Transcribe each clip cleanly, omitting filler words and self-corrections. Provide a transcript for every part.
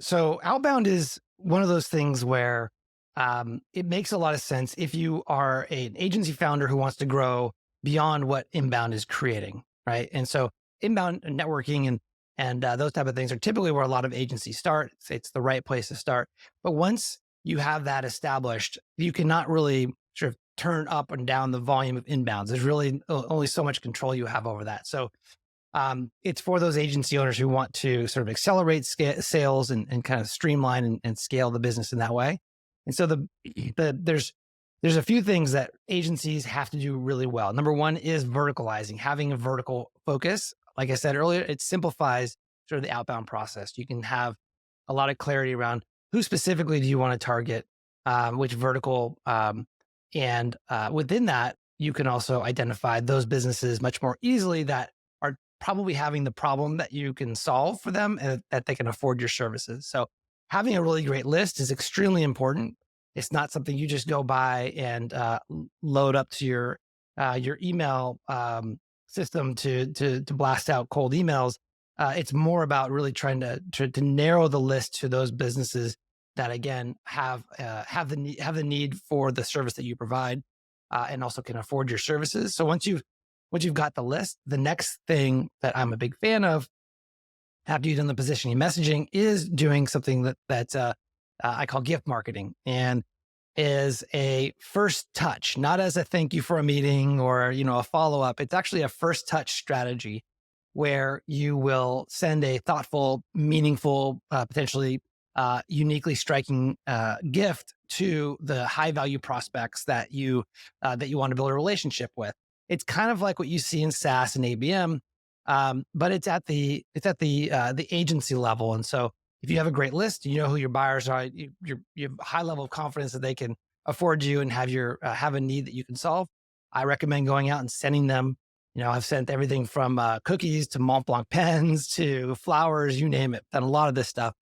So outbound is one of those things where it makes a lot of sense if you are an agency founder who wants to grow beyond what inbound is creating, right? And so inbound networking and those type of things are typically where a lot of agencies start. It's the right place to start. But once you have that established, you cannot really sort of turn up and down the volume of inbounds. There's really only so much control you have over that. So it's for those agency owners who want to sort of accelerate sales and kind of streamline and scale the business in that way. And so there's a few things that agencies have to do really well. Number one is verticalizing, having a vertical focus. Like I said earlier, it simplifies sort of the outbound process. You can have a lot of clarity around who specifically do you want to target, which vertical, and within that, you can also identify those businesses much more easily that are probably having the problem that you can solve for them and that they can afford your services. So having a really great list is extremely important. It's not something you just go by and load up to your email system to blast out cold emails. It's more about really trying to narrow the list to those businesses that again have the need for the service that you provide, and also can afford your services. So once you've got the list, the next thing that I'm a big fan of after you've done the positioning messaging is doing something that I call gift marketing, and is a first touch, not as a thank you for a meeting or a follow up. It's actually a first touch strategy where you will send a thoughtful, meaningful, potentially uniquely striking gift to the high value prospects that you want to build a relationship with. It's kind of like what you see in SaaS and ABM, but it's at the agency level. And so if you have a great list, you know who your buyers are. You have a high level of confidence that they can afford you and have a need that you can solve. I recommend going out and sending them. I've sent everything from cookies to Mont Blanc pens to flowers, you name it. Done a lot of this stuff,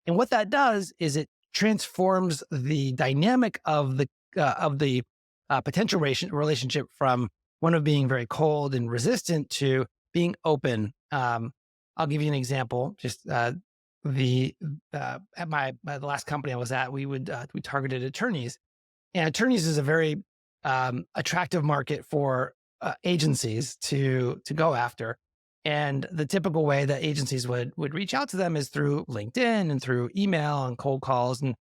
and what that does is it transforms the dynamic of the potential relationship from one of being very cold and resistant to being open. I'll give you an example. Just the at the last company I was at, we targeted attorneys, and attorneys is a very attractive market for agencies to go after. And the typical way that agencies would reach out to them is through LinkedIn and through email and cold calls. And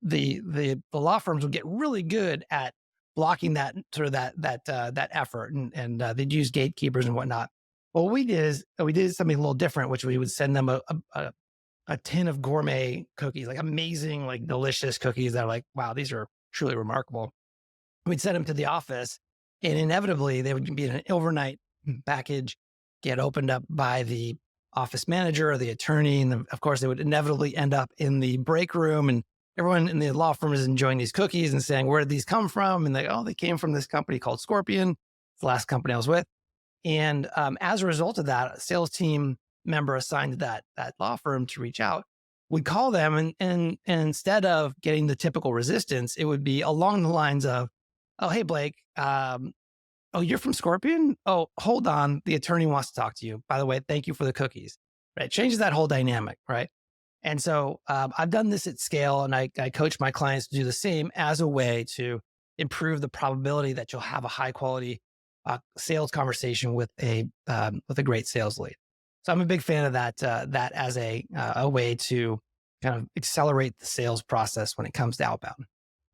the law firms would get really good at blocking that effort, and they'd use gatekeepers and whatnot. Well, what we did is we did something a little different, which we would send them a tin of gourmet cookies, like amazing, like delicious cookies that are like, wow, these are truly remarkable. We'd send them to the office, and inevitably they would be in an overnight package, get opened up by the office manager or the attorney. And of course, they would inevitably end up in the break room, and everyone in the law firm is enjoying these cookies and saying, where did these come from? And they came from this company called Scorpion. It's the last company I was with. And as a result of that, a sales team member assigned to that law firm to reach out would call them, and instead of getting the typical resistance, it would be along the lines of, oh, hey, Blake, oh, you're from Scorpion? Oh, hold on. The attorney wants to talk to you. By the way, thank you for the cookies. Right? It changes that whole dynamic, right? And so I've done this at scale, and I coach my clients to do the same as a way to improve the probability that you'll have a high quality sales conversation with a great sales lead. So I'm a big fan of that as a way to kind of accelerate the sales process when it comes to outbound.